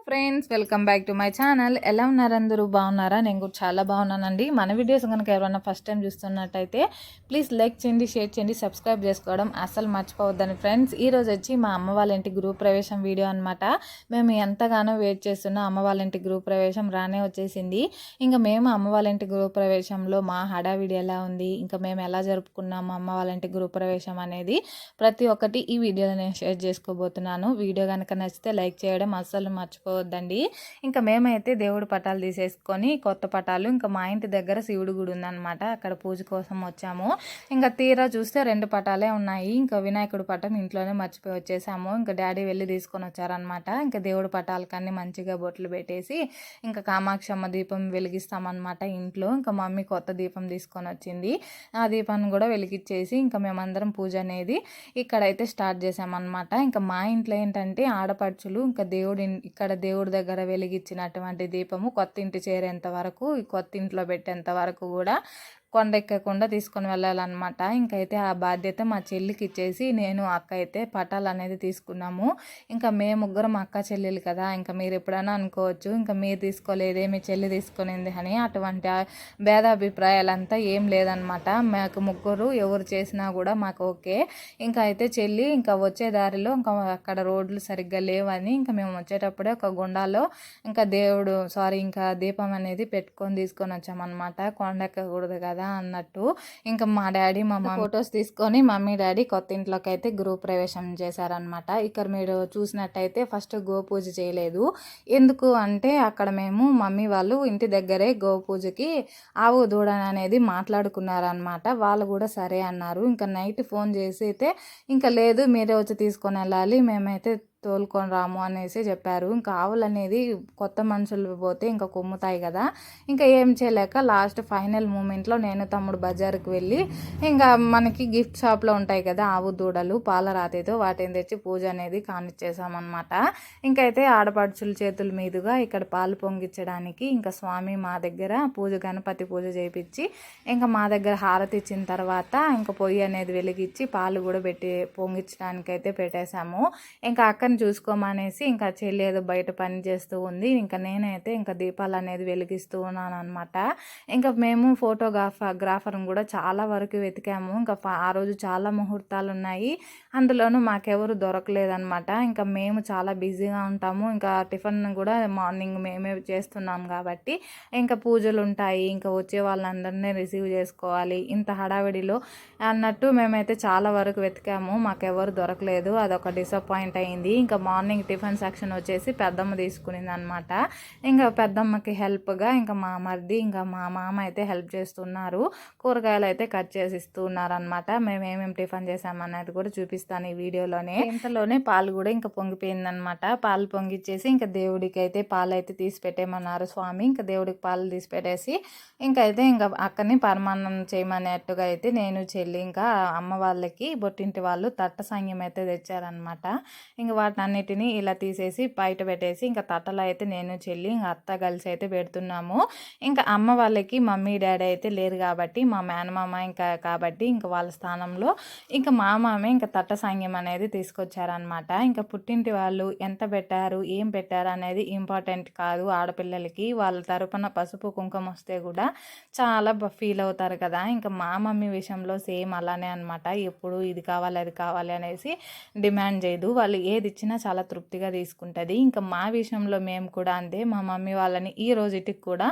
Friends, welcome back to my channel. ఎలా ఉన్నారు అందరూ? బాగున్నారా? నేను కూడా చాలా బాగున్నానండి. మన వీడియోస్ కనుక ఎవరైనా ఫస్ట్ టైం చూస్తున్నట్టయితే ప్లీజ్ లైక్ చేయండి, షేర్ చేయండి, సబ్స్క్రైబ్ చేసుకోవడం అస్సలు మర్చిపోవద్దని ఫ్రెండ్స్. ఈరోజు వచ్చి మా అమ్మ వాళ్ళ ఇంటి గృహ ప్రవేశం వీడియో అనమాట. మేము ఎంతగానో వెయిట్ చేస్తున్న అమ్మ వాళ్ళ ఇంటి గృహ ప్రవేశం రానే వచ్చేసింది. ఇంకా మేము అమ్మ వాళ్ళ ఇంటి గృహ ప్రవేశంలో మా హడావిడి ఎలా ఉంది, ఇంకా మేము ఎలా జరుపుకున్నాము అమ్మ వాళ్ళ ఇంటి గృహ ప్రవేశం అనేది ప్రతి ఒక్కటి ఈ వీడియోలో నేను షేర్ చేసుకోబోతున్నాను. వీడియో కనుక నచ్చితే లైక్ చేయడం అస్సలు మర్చిపోవద్దండి. ఇంకా మేమైతే దేవుడి పటాలు తీసేసుకొని కొత్త పటాలు ఇంకా మా ఇంటి దగ్గర శివుడి గుడి ఉందన్నమాట, అక్కడ పూజ కోసం వచ్చాము. ఇంకా తీరా చూస్తే 2 పటాలే ఉన్నాయి. ఇంకా వినాయకుడి పటం ఇంట్లోనే మర్చిపోయి వచ్చేసాము. ఇంకా డాడీ వెళ్ళి తీసుకొని వచ్చారనమాట. ఇంకా దేవుడి పటాలకన్నీ మంచిగా బొట్లు పెట్టేసి ఇంకా కామాక్షమ్మ దీపం వెలిగిస్తామన్నమాట ఇంట్లో. ఇంకా మమ్మీ కొత్త దీపం తీసుకొని వచ్చింది. ఆ దీపాన్ని కూడా వెలిగించేసి ఇంకా మేమందరం పూజ అనేది ఇక్కడైతే స్టార్ట్ చేసామన్నమాట. ఇంకా మా ఇంట్లో ఏంటంటే ఆడపడుచులు ఇంకా ఇక్కడ దేవుడి దగ్గర వెలిగించినటువంటి దీపము కొత్త ఇంటి చేరేంత వరకు, కొత్త ఇంట్లో పెట్టేంత వరకు కూడా కొండెక్కకుండా తీసుకొని వెళ్ళాలన్నమాట. ఇంకైతే ఆ బాధ్యత మా చెల్లికి ఇచ్చేసి నేను అక్క అయితే పటాలు అనేది తీసుకున్నాము. ఇంకా మేము ముగ్గురం అక్క చెల్లెలు కదా, ఇంకా మీరు ఎప్పుడైనా అనుకోవచ్చు ఇంకా మీరు తీసుకోలేదే మీ చెల్లి తీసుకునింది అని. అటువంటి భేదాభిప్రాయాలంతా ఏం లేదనమాట. మాకు ముగ్గురు ఎవరు చేసినా కూడా మాకు ఓకే. ఇంకా అయితే చెల్లి ఇంకా వచ్చే దారిలో ఇంకా అక్కడ రోడ్లు సరిగ్గా లేవని ఇంకా మేము వచ్చేటప్పుడే ఒక గుండాలో ఇంకా ఇంకా దీపం అనేది పెట్టుకొని తీసుకొని వచ్చామన్నమాట. కొండెక్కకూడదు కదా అన్నట్టు. ఇంకా మా డాడీ మా మమ్మీ ఫొటోస్ తీసుకొని మమ్మీ డాడీ కొత్త ఇంట్లోకి అయితే గృహ ప్రవేశం చేశారనమాట. ఇక్కడ మీరు చూసినట్టయితే ఫస్ట్ గో పూజ చేయలేదు. ఎందుకు అంటే అక్కడ మేము మమ్మీ వాళ్ళు ఇంటి దగ్గరే గో పూజకి ఆవు దూడ అనేది మాట్లాడుకున్నారనమాట. వాళ్ళు కూడా సరే అన్నారు. ఇంకా నైట్ ఫోన్ చేసి అయితే ఇంకా లేదు మీరే వచ్చి తీసుకొని వెళ్ళాలి, మేమైతే తోలుకొని రాము అనేసి చెప్పారు. ఇంకా ఆవులు అనేది కొత్త మనుషులు పోతే ఇంకా కొమ్ముతాయి కదా, ఇంకా ఏం చేయలేక లాస్ట్ ఫైనల్ మూమెంట్లో నేను తమ్ముడు బజార్కి వెళ్ళి ఇంకా మనకి గిఫ్ట్ షాప్లో ఉంటాయి కదా ఆవు దూడలు పాలరాతితో, వాటిని తెచ్చి పూజ అనేది కానిచ్చేసామన్నమాట. ఇంకైతే ఆడపడుచుల చేతుల మీదుగా ఇక్కడ పాలు పొంగించడానికి ఇంకా స్వామి మా దగ్గర గణపతి పూజ చేయించి ఇంకా మా దగ్గర హారతి ఇచ్చిన తర్వాత ఇంకా పొయ్యి అనేది వెలిగించి పాలు కూడా పొంగించడానికి అయితే పెట్టేశాము. ఇంకా అక్కని చూసుకోమనేసి ఇంకా చెల్లి ఏదో బయట పని చేస్తూ ఉంది. ఇంకా నేనైతే ఇంకా దీపాలు అనేది వెలిగిస్తూ ఉన్నాను అనమాట. ఇంకా మేము ఫోటోగ్రాఫర్ని కూడా చాలా వరకు వెతికాము. ఇంకా ఆ రోజు చాలా ముహూర్తాలు ఉన్నాయి, అందులోనూ మాకెవరు దొరకలేదనమాట. ఇంకా మేము చాలా బిజీగా ఉంటాము. ఇంకా టిఫిన్ కూడా మార్నింగ్ మేమే చేస్తున్నాం కాబట్టి ఇంకా పూజలు ఉంటాయి, ఇంకా వచ్చే వాళ్ళందరినీ రిసీవ్ చేసుకోవాలి, ఇంత హడావిడిలో అన్నట్టు మేమైతే చాలా వరకు వెతికాము, మాకెవరు దొరకలేదు. అదొక డిసప్పాయింట్ అయింది. ఇంకా మార్నింగ్ టిఫిన్ సెక్షన్ వచ్చేసి పెద్దమ్మ తీసుకునింది అనమాట. ఇంకా పెద్దమ్మకి హెల్ప్గా ఇంకా మా మరిది ఇంకా మా మామ అయితే హెల్ప్ చేస్తున్నారు. కూరగాయలు అయితే కట్ చేసి ఇస్తున్నారు అనమాట. మేము ఏమేమి టిఫిన్ చేసామన్నది కూడా చూపిస్తాను ఈ వీడియోలోనే. ఇంతలోనే పాలు కూడా ఇంకా పొంగిపోయిందనమాట. పాలు పొంగిచ్చేసి ఇంకా దేవుడికి అయితే పాలు అయితే తీసి పెట్టేమన్నారు స్వామి. ఇంకా దేవుడికి పాలు తీసి పెట్టేసి ఇంకైతే ఇంకా అక్కని పరమాన్నం చేయమనేట్టుగా అయితే నేను చెల్లి ఇంకా అమ్మ వాళ్ళకి బొట్టింటి వాళ్ళు తట్ట సంగ్యం అయితే తెచ్చారనమాట. ఇంకా వాటినన్నిటినీ ఇలా తీసేసి బయట పెట్టేసి ఇంకా తట్టలో అయితే నేను చెల్లి ఇంకా అత్త కలిసి అయితే పెడుతున్నాము. ఇంకా అమ్మ వాళ్ళకి మమ్మీ డాడీ అయితే లేరు కాబట్టి మా మేనమామ ఇంకా కాబట్టి ఇంకా వాళ్ళ స్థానంలో ఇంకా మా మామే ఇంకా తట్ట సంగ్యం అనేది తీసుకొచ్చారనమాట. ఇంకా పుట్టింటి వాళ్ళు ఎంత పెట్టారు ఏం పెట్టారు అనేది ఇంపార్టెంట్ కాదు. ఆడపిల్లలకి వాళ్ళ తరపున పసుపు కుంకుమ వస్తే కూడా చాలా ఫీల్ అవుతారు కదా. ఇంకా మా మమ్మీ విషయంలో సేమ్ అలానే అనమాట. ఎప్పుడు ఇది కావాలి అది కావాలి అనేసి డిమాండ్ చేయదు, వాళ్ళు ఏది ఇచ్చినా చాలా తృప్తిగా తీసుకుంటుంది. ఇంకా మా విషయంలో మేము కూడా అంతే. మా మమ్మీ వాళ్ళని ఈ రోజుటికి కూడా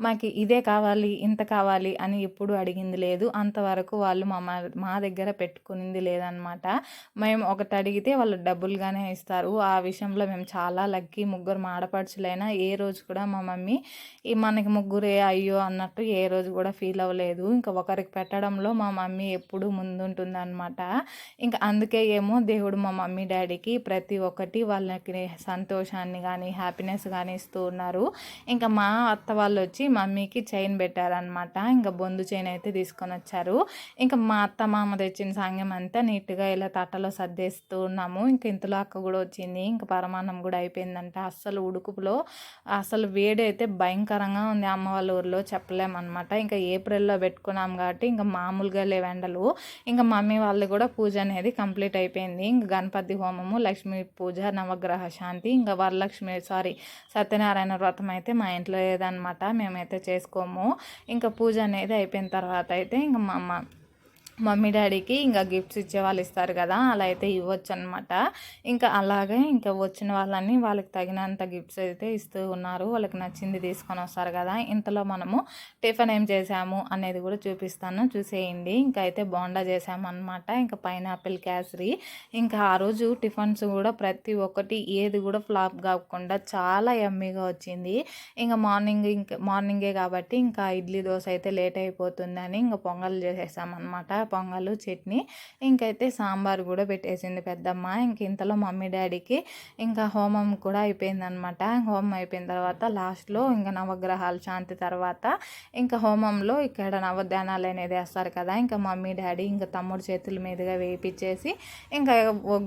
మాకు ఇదే కావాలి ఇంత కావాలి అని ఎప్పుడు అడిగింది లేదు. అంతవరకు వాళ్ళు మా దగ్గర పెట్టుకునింది లేదనమాట. మేము ఒకటి అడిగితే వాళ్ళు డబ్బులుగానే ఇస్తారు. ఆ విషయంలో మేము చాలా లక్కీ. ముగ్గురు ఆడపడుచులైనా ఏ రోజు కూడా మా మమ్మీ మనకి ముగ్గురే అయ్యో అన్నట్టు ఏ రోజు కూడా ఫీల్ అవ్వలేదు. ఇంకా ఒకరికి పెట్టడంలో మా మమ్మీ ఎప్పుడు ముందుంటుంది అనమాట. ఇంకా అందుకే ఏమో దేవుడు మా మమ్మీ డాడీకి ప్రతి ఒక్కటి వాళ్ళకి సంతోషాన్ని కానీ హ్యాపీనెస్ కానీ ఇస్తూ ఉన్నారు. ఇంకా మా అత్త వాళ్ళు వచ్చి మమ్మీకి చైన్ పెట్టారనమాట. ఇంకా బొందు చైన్ అయితే తీసుకొని వచ్చారు. ఇంకా మా అత్త మామ తెచ్చిన సాంగ్యం అంతా నీట్గా ఇలా తట్టలో సర్దేస్తూ ఉన్నాము. ఇంకా ఇంతలో అక్క కూడా వచ్చింది. ఇంకా పరమాన్నం కూడా అయిపోయిందంట. అస్సలు ఉడుకులో అసలు వేడి అయితే భయంకరంగా ఉంది అమ్మ వాళ్ళ ఊరిలో, చెప్పలేమన్నమాట. ఇంకా ఏప్రిల్లో పెట్టుకున్నాం కాబట్టి ఇంకా మామూలుగా లేవు ఎండలు. ఇంకా మమ్మీ వాళ్ళు కూడా పూజ అనేది కంప్లీట్ అయిపోయింది. ఇంకా గణపతి హోమము లక్ష్మీ వరలక్ష్మి పూజ, నవగ్రహ శాంతి, ఇంకా సత్యనారాయణ వ్రతం అయితే మా ఇంట్లో లేదనమాట, మేమైతే చేసుకోము. ఇంకా పూజ అనేది అయిపోయిన తర్వాత అయితే ఇంకా మమ్మీ డాడీకి ఇంకా గిఫ్ట్స్ ఇచ్చే వాళ్ళు ఇస్తారు కదా, అలా అయితే ఇవ్వచ్చు అనమాట. ఇంకా అలాగే ఇంకా వచ్చిన వాళ్ళని వాళ్ళకి తగినంత గిఫ్ట్స్ అయితే ఇస్తూ ఉన్నారు. వాళ్ళకి నచ్చింది తీసుకొని వస్తారు కదా. ఇంతలో మనము టిఫిన్ ఏం చేసాము అనేది కూడా చూపిస్తాను, చూసేయండి. ఇంకా అయితే బోండా చేసాము అనమాట. ఇంకా పైనాపిల్ కేసరి. ఇంకా ఆ రోజు టిఫిన్స్ కూడా ప్రతి ఒక్కటి ఏది కూడా ఫ్లాప్ కాకుండా చాలా యమ్మీగా వచ్చింది. ఇంకా మార్నింగే కాబట్టి ఇంకా ఇడ్లీ దోశ అయితే లేట్ అయిపోతుందని ఇంకా పొంగల్ చేసేసామన్నమాట. పొంగలు, చట్నీ, ఇంకైతే సాంబార్ కూడా పెట్టేసింది పెద్దమ్మ. ఇంక ఇంతలో మమ్మీ డాడీకి ఇంకా హోమం కూడా అయిపోయిందనమాట. హోమం అయిపోయిన తర్వాత లాస్ట్లో ఇంకా నవగ్రహాల శాంతి తర్వాత ఇంకా హోమంలో ఇక్కడ నవధానాలు అనేది వేస్తారు కదా, ఇంకా మమ్మీ డాడీ ఇంకా తమ్ముడు చేతుల మీదుగా వేయించేసి ఇంకా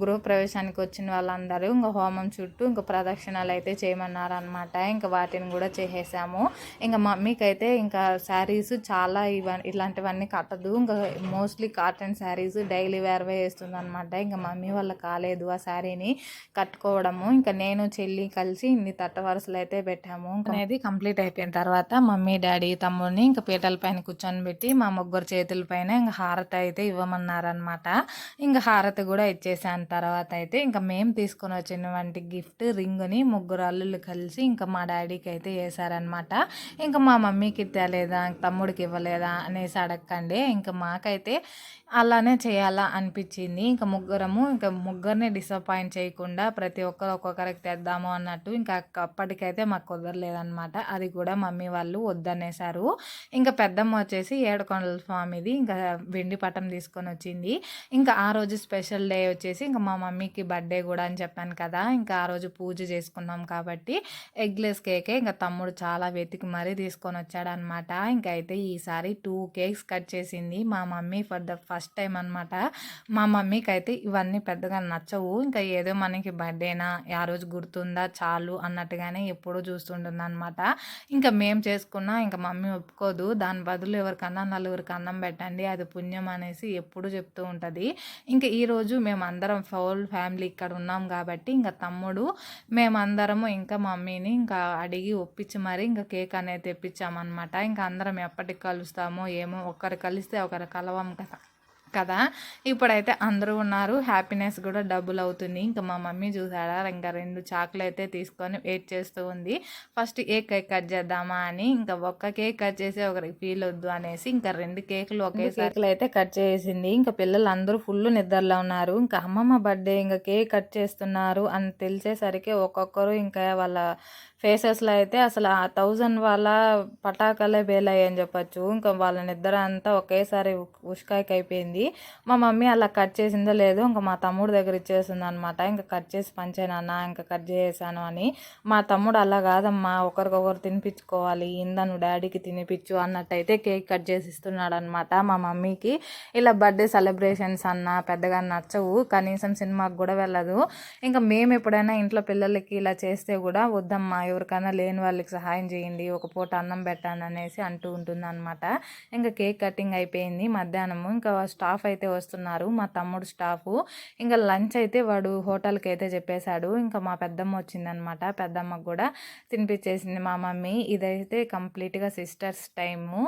గృహ ప్రవేశానికి వచ్చిన వాళ్ళందరూ ఇంకా హోమం చుట్టూ ఇంకా ప్రదక్షిణాలు అయితే చేయమన్నారు అనమాట. ఇంకా వాటిని కూడా చేసేసాము. ఇంకా మమ్మీకి అయితే ఇంకా శారీస్ చాలా ఇలాంటివన్నీ కట్టదు. ఇంకా మోస్ట్లీ కాటన్ శారీస్ డైలీ వేర్వే వేస్తుంది అనమాట. ఇంకా మమ్మీ వాళ్ళ కాలేదు ఆ శారీని కట్టుకోవడము. ఇంకా నేను చెల్లి కలిసి ఇన్ని తట్ట వరుసలు అయితే పెట్టాము. అనేది కంప్లీట్ అయిపోయిన తర్వాత మమ్మీ డాడీ తమ్ముడిని ఇంకా పీటల పైన కూర్చొని పెట్టి మా ముగ్గురు చేతుల పైన ఇంకా హారతి అయితే ఇవ్వమన్నారనమాట. ఇంకా హారతి కూడా ఇచ్చేసాను. తర్వాత అయితే ఇంకా మేము తీసుకొని వచ్చినటువంటి గిఫ్ట్ రింగ్ని ముగ్గురు అల్లుళ్ళు కలిసి ఇంకా మా డాడీకి అయితే వేసారనమాట. ఇంకా మా మమ్మీకి తేలేదా, తమ్ముడికి ఇవ్వలేదా అనేసి అడగండి. ఇంకా మాకైతే అలానే చేయాలా అనిపించింది. ఇంకా ముగ్గురిని డిసప్పాయింట్ చేయకుండా ప్రతి ఒక్కరు ఒక్కొక్కరికి తెద్దాము అన్నట్టు ఇంకా అప్పటికైతే మాకు కుదరలేదనమాట. అది కూడా మమ్మీ వాళ్ళు వద్దనేసారు. ఇంకా పెద్దమ్మ వచ్చేసి ఏడుకొండల స్వామిది ఇంకా వెండి పటం తీసుకొని వచ్చింది. ఇంకా ఆ రోజు స్పెషల్ డే వచ్చేసి ఇంకా మా మమ్మీకి బర్త్డే కూడా అని చెప్పాను కదా, ఇంకా ఆ రోజు పూజ చేసుకున్నాం కాబట్టి ఎగ్లెస్ కేకే ఇంకా తమ్ముడు చాలా వెతికి మరీ తీసుకొని వచ్చాడనమాట. ఇంకా అయితే ఈసారి 2 కేక్స్ కట్ చేసింది మా mummy for the first time అనమాట. మా మమ్మీకి అయితే ఇవన్నీ పెద్దగా నచ్చవు. ఇంకా ఏదో మనకి బర్త్డేనా ఆ రోజు గుర్తుందా చాలు అన్నట్టుగానే ఎప్పుడూ చూస్తుంటుంది అనమాట. ఇంకా మేము చేసుకున్నా ఇంకా మమ్మీ ఒప్పుకోదు. దాని బదులు ఎవరికన్నా నలుగురికి అన్నం పెట్టండి, అది పుణ్యం అనేసి ఎప్పుడు చెప్తూ ఉంటుంది. ఇంకా ఈరోజు మేమందరం ఫుల్ ఫ్యామిలీ ఇక్కడ ఉన్నాం కాబట్టి ఇంకా తమ్ముడు మేమందరము ఇంకా మమ్మీని ఇంకా అడిగి ఒప్పించి మరి ఇంకా కేక్ అనేది తెప్పించామన్నమాట. ఇంకా అందరం ఎప్పటికి కలుస్తామో ఏమో, ఒకరు కలిస్తే ఒకరు కలవం కదా. ఇప్పుడైతే అందరూ ఉన్నారు, హ్యాపీనెస్ కూడా డబుల్ అవుతుంది. ఇంకా మా మమ్మీ చూసాడా ఇంకా 2 చాకులు అయితే తీసుకొని వెయిట్ చేస్తూ ఉంది. ఫస్ట్ ఏ కేక్ కట్ చేద్దామా అని, ఇంకా ఒక్క కేక్ కట్ చేసి ఒకరికి ఫీల్ వద్దు అనేసి ఇంకా 2 కేకులు కేకులు అయితే కట్ చేసింది. ఇంకా పిల్లలు అందరూ ఫుల్ నిద్రలో ఉన్నారు. ఇంకా అమ్మమ్మ బర్త్డే ఇంకా కేక్ కట్ చేస్తున్నారు అని తెలిసేసరికి ఒక్కొక్కరు ఇంకా వాళ్ళ ఫేసెస్లో అయితే అసలు 1000 వాళ్ళ పటాకాలే బేలయ్యాయి అని చెప్పచ్చు. ఇంకా వాళ్ళ నిద్ర అంతా ఒకేసారి ఉష్కాయకి అయిపోయింది. మా మమ్మీ అలా కట్ చేసిందో లేదో ఇంకా మా తమ్ముడు దగ్గర ఇచ్చేసింది అనమాట. ఇంకా కట్ చేసి పంచానన్నా ఇంకా కట్ చేసాను అని. మా తమ్ముడు అలా కాదమ్మా, ఒకరికొకరు తినిపించుకోవాలి, ఇందను డాడీకి తినిపించు అన్నట్టయితే కేక్ కట్ చేసి ఇస్తున్నాడు అనమాట. మా మమ్మీకి ఇలా బర్త్డే సెలబ్రేషన్స్ అన్నా పెద్దగా నచ్చవు, కనీసం సినిమాకి కూడా వెళ్ళదు. ఇంకా మేము ఎప్పుడైనా ఇంట్లో పిల్లలకి ఇలా చేస్తే కూడా వద్దమ్మా, ఎవరికైనా లేని వాళ్ళకి సహాయం చేయండి, ఒక పూట అన్నం పెట్టండి అనేసి అంటూ ఉంటుంది అనమాట. ఇంకా కేక్ కటింగ్ అయిపోయింది మధ్యాహ్నము. ఇంకా స్టాఫ్ అయితే వస్తున్నారు, మా తమ్ముడు స్టాఫ్. ఇంకా లంచ్ అయితే వాడు హోటల్కి అయితే చెప్పేశాడు. ఇంకా మా పెద్దమ్మ వచ్చిందనమాట, పెద్దమ్మకు కూడా తినిపించేసింది మా మమ్మీ. ఇదైతే కంప్లీట్గా సిస్టర్స్ టైము.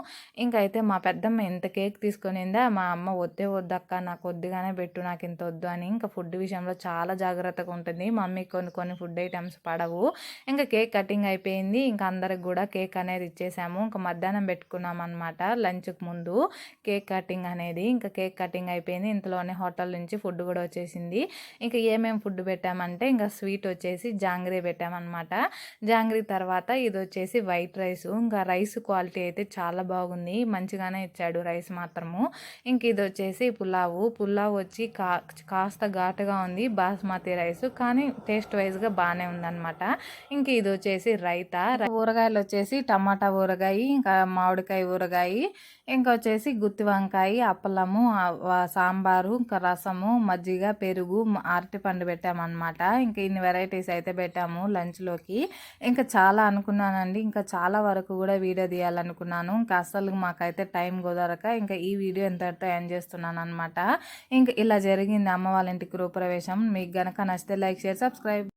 ఇంకా అయితే మా పెద్దమ్మ ఎంత కేక్ తీసుకునిందా, మా అమ్మ వద్దే వద్దక్క నాకు కొద్దిగానే పెట్టు, నాకు ఇంత వద్దు అని. ఇంకా ఫుడ్ విషయంలో చాలా జాగ్రత్తగా ఉంటుంది మమ్మీ. కొన్ని ఫుడ్ ఐటమ్స్ పడవు. ఇంకా కేక్ కటింగ్ అయిపోయింది. ఇంకా అందరికి కూడా కేక్ అనేది ఇచ్చేసాము. ఇంకా మధ్యాహ్నం పెట్టుకున్నాం అనమాట లంచ్కి ముందు కేక్ కటింగ్ అనేది. ఇంకా కేక్ కటింగ్ అయిపోయింది. ఇంతలోనే హోటల్ నుంచి ఫుడ్ కూడా వచ్చేసింది. ఇంకా ఏమేమి ఫుడ్ పెట్టామంటే ఇంకా స్వీట్ వచ్చేసి జాంగ్రీ పెట్టామన్నమాట. జాంగ్రీ తర్వాత ఇది వచ్చేసి వైట్ రైస్. ఇంకా రైస్ క్వాలిటీ అయితే చాలా బాగుంది, మంచిగానే ఇచ్చాడు రైస్ మాత్రము. ఇంక ఇది వచ్చేసి పులావ్ వచ్చి కాస్త ఘాటుగా ఉంది, బాస్మతి రైస్, కానీ టేస్ట్ వైజ్గా బాగానే ఉందన్నమాట. ఇంక ఇది వచ్చేసి రైతా. ఊరగాయలు వచ్చేసి టమాటా ఊరగాయ, ఇంకా మామిడికాయ ఊరగాయ, ఇంకా వచ్చేసి గుత్తి వంకాయ, అప్పలము, సాంబారు, ఇంకా రసము, మజ్జిగ, పెరుగు, అరటిపండు పెట్టామన్నమాట. ఇంకా ఇన్ని వెరైటీస్ అయితే పెట్టాము లంచ్లోకి. ఇంకా చాలా అనుకున్నానండి, ఇంకా చాలా వరకు కూడా వీడియో తీయాలనుకున్నాను. ఇంకా అసలు మాకైతే టైం కుదరక ఇంకా ఈ వీడియో ఎంతటితో ఎండ్ చేస్తున్నాను అనమాట. ఇంకా ఇలా జరిగింది అమ్మ వాళ్ళ ఇంటి గృహప్రవేశం. మీకు గనక నచ్చితే లైక్, షేర్, సబ్స్క్రైబ్.